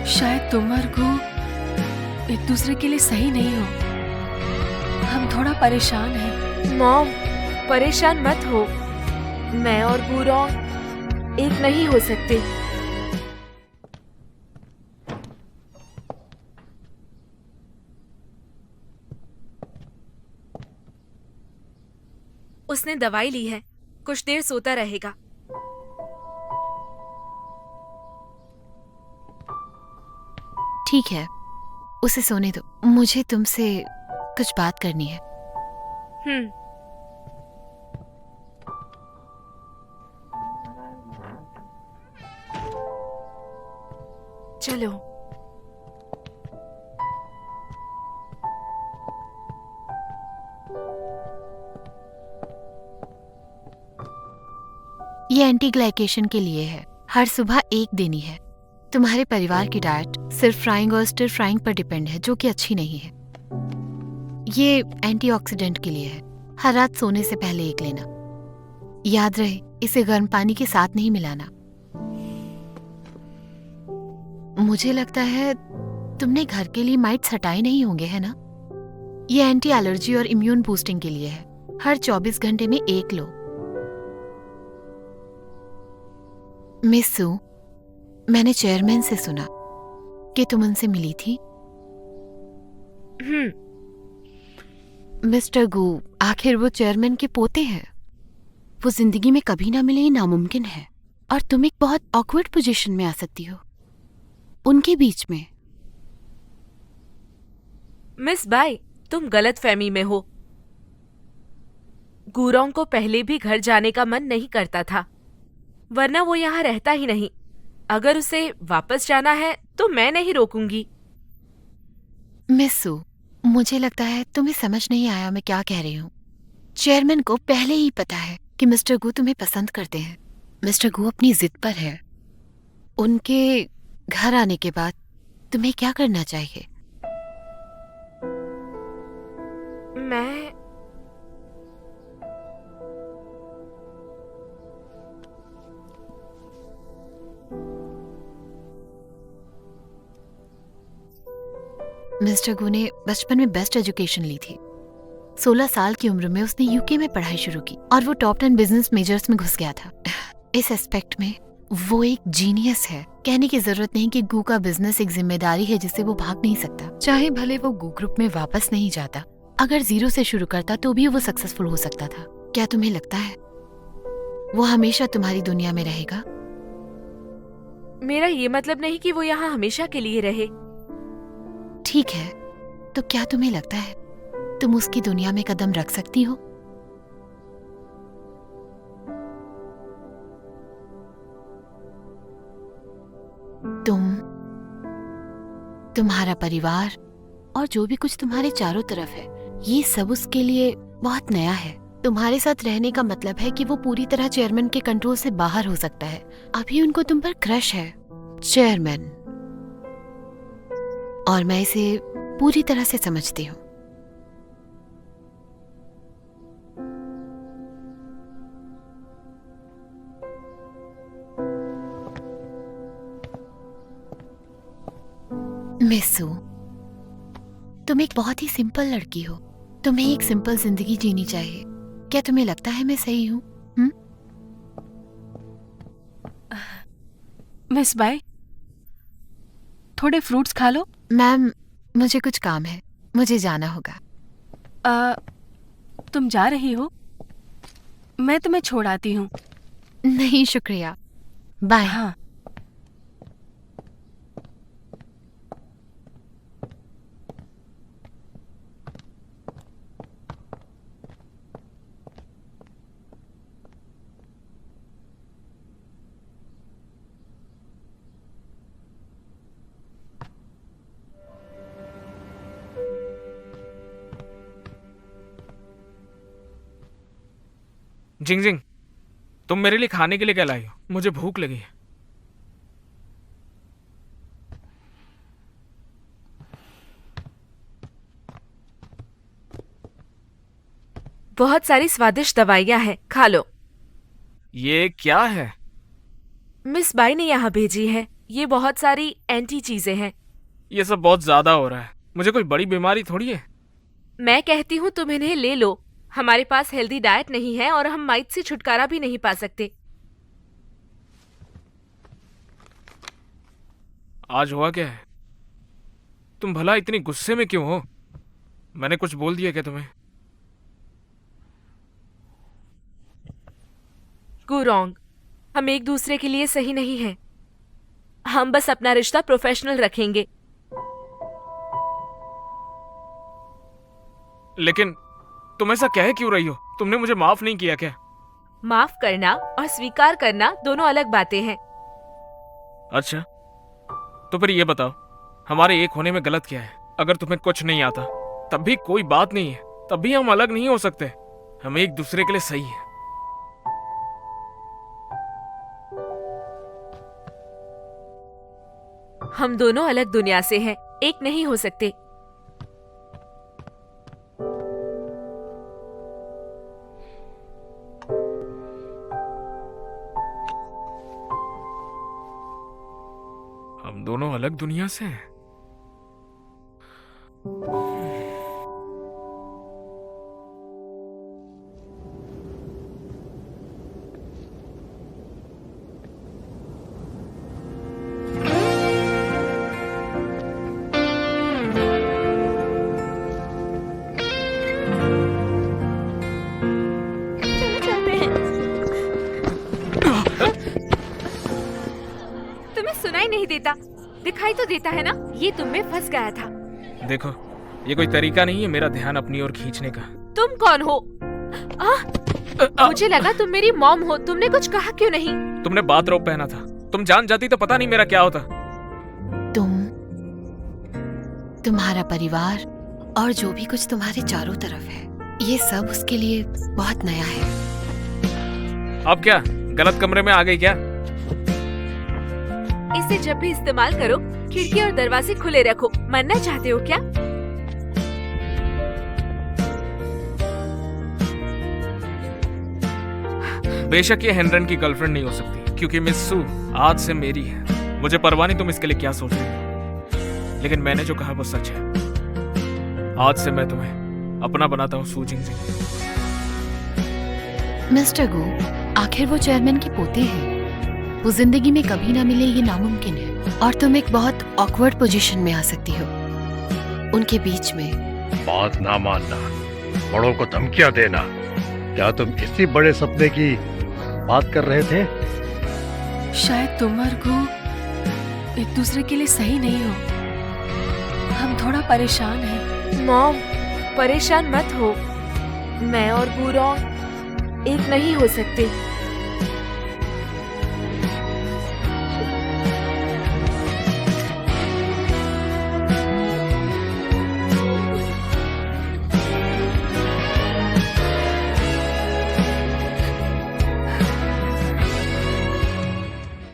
शायद तुम और गु एक दूसरे के लिए सही नहीं हो। हम थोड़ा परेशान हैं। मॉम, परेशान मत हो। मैं और गुरौंग एक नहीं हो सकते। उसने दवाई ली है, कुछ देर सोता रहेगा। ठीक है, उसे सोने दो। मुझे तुमसे कुछ बात करनी है। चलो। ये एंटी ग्लाइकेशन के लिए है। हर सुबह एक देनी है। तुम्हारे परिवार की डाइट सिर्फ फ्राइंग और स्टिर फ्राइंग पर डिपेंड है, जो कि अच्छी नहीं है। ये एंटीऑक्सीडेंट के लिए है। हर रात सोने से पहले एक लेना। याद रहे, इसे गर्म पानी के साथ नहीं मिलाना। मुझे लगता है तुमने घर के लिए माइट्स हटाए नहीं होंगे, है ना? ये एंटी एलर्जी और इम्यून बूस्टिंग के लिए है। हर 24 घंटे में एक लो। मिस सू, मैंने चेयरमैन से सुना कि तुम उनसे मिली थी। मिस्टर गू, आखिर वो चेयरमैन के पोते हैं। वो जिंदगी में कभी ना मिले, ये नामुमकिन है। और तुम एक बहुत ऑकवर्ड पोजीशन में आ सकती हो उनके बीच में। मिस बाई, तुम गलत फहमी में हो। गुरौंग को पहले भी घर जाने का मन नहीं करता था, वरना वो यहाँ रहता ही नहीं। अगर उसे वापस जाना है तो मैं नहीं रोकूंगी। मिस सू, मुझे लगता है तुम्हें समझ नहीं आया मैं क्या कह रही हूँ। चेयरमैन को पहले ही पता है कि मिस्टर गू तुम्हें पसंद करते हैं। मिस्टर गू अपनी जिद पर है। उनके घर आने के बाद तुम्हें क्या करना चाहिए? मैं मिस्टर गू ने बचपन में बेस्ट एजुकेशन ली थी। 16 साल की उम्र में उसने यूके में पढ़ाई शुरू की और वो टॉप 10 बिजनेस मेजर्स में घुस गया था। इस एस्पेक्ट में वो एक जीनियस है। कहने की जरूरत नहीं कि गू का बिजनेस एक जिम्मेदारी है जिससे वो भाग नहीं सकता। चाहे भले वो गू ग्रुप में वापस नहीं जाता, अगर जीरो से शुरू करता तो भी वो सक्सेसफुल हो सकता था। क्या तुम्हें लगता है वो हमेशा तुम्हारी दुनिया में रहेगा? मेरा ये मतलब नहीं कि वो यहाँ हमेशा के लिए रहे। ठीक है, तो क्या तुम्हें लगता है तुम उसकी दुनिया में कदम रख सकती हो? तुम्हारा परिवार और जो भी कुछ तुम्हारे चारों तरफ है, ये सब उसके लिए बहुत नया है। तुम्हारे साथ रहने का मतलब है कि वो पूरी तरह चेयरमैन के कंट्रोल से बाहर हो सकता है। अभी उनको तुम पर क्रश है, चेयरमैन, और मैं इसे पूरी तरह से समझती हूँ। मिस सू, तुम एक बहुत ही सिंपल लड़की हो। तुम्हें एक सिंपल जिंदगी जीनी चाहिए। क्या तुम्हें लगता है मैं सही हूँ? मिस बाई, थोड़े फ्रूट्स खा लो। मैम, मुझे कुछ काम है, मुझे जाना होगा। तुम जा रही हो? मैं तुम्हें छोड़ आती हूँ। नहीं शुक्रिया, बाय। हाँ। जिंग जिंग, तुम मेरे लिए खाने के लिए क्या लाई हो? मुझे भूख लगी है। बहुत सारी स्वादिष्ट दवाइयाँ हैं, खा लो। ये क्या है? मिस बाई ने यहाँ भेजी है। ये बहुत सारी एंटी चीजें हैं। ये सब बहुत ज्यादा हो रहा है। मुझे कोई बड़ी बीमारी थोड़ी है। मैं कहती हूँ तुम इन्हें ले लो। हमारे पास हेल्दी डाइट नहीं है और हम माइट से छुटकारा भी नहीं पा सकते। आज हुआ क्या है? तुम भला इतनी गुस्से में क्यों हो? मैंने कुछ बोल दिया क्या तुम्हें? Go wrong. हम एक दूसरे के लिए सही नहीं हैं। हम बस अपना रिश्ता प्रोफेशनल रखेंगे। लेकिन तुम ऐसा कह क्यों रही हो? तुमने मुझे माफ नहीं किया क्या? माफ करना और स्वीकार करना दोनों अलग बातें हैं। अच्छा, तो फिर ये बताओ, हमारे एक होने में गलत क्या है? अगर तुम्हें कुछ नहीं आता तब भी कोई बात नहीं है, तब भी हम अलग नहीं हो सकते। हम एक दूसरे के लिए सही हैं। हम दोनों अलग दुनिया से हैं, एक नहीं हो सकते। हम दोनों अलग दुनिया से हैं। तुम्हें सुनाई नहीं देता? दिखाई तो देता है ना? ये तुम में फंस गया था। देखो, ये कोई तरीका नहीं है मेरा ध्यान अपनी ओर खींचने का। तुम कौन हो? मुझे लगा तुम मेरी मॉम हो। तुमने कुछ कहा क्यों नहीं? तुमने बाथरोब पहना था। तुम जान जाती तो पता नहीं मेरा क्या होता। तुम्हारा परिवार और जो भी कुछ तुम्हारे चारों तरफ है, ये सब उसके लिए बहुत नया है। अब क्या गलत कमरे में आ गई क्या? इसे जब भी इस्तेमाल करो खिड़की और दरवाजे खुले रखो। मरना चाहते हो क्या? बेशक ये हेनरन की गर्लफ्रेंड नहीं हो सकती, क्योंकि मिस सू आज से मेरी है। मुझे परवाह नहीं तुम इसके लिए क्या सोच रही हो, लेकिन मैंने जो कहा वो सच है। आज से मैं तुम्हें अपना बनाता हूँ सू जिंगजिंग। मिस्टर गो, आखिर वो चेयरमैन की पोते हैं। वो जिंदगी में कभी ना मिले ये नामुमकिन है, और तुम एक बहुत ऑकवर्ड पोजीशन में आ सकती हो उनके बीच में। बात ना मानना, बड़ों को धमकियां देना, क्या तुम इसी बड़े सपने की बात कर रहे थे? शायद तुम और गो एक दूसरे के लिए सही नहीं हो। हम थोड़ा परेशान हैं। मॉम, परेशान मत हो। मैं और गो रॉन्ग एक नहीं हो सकते।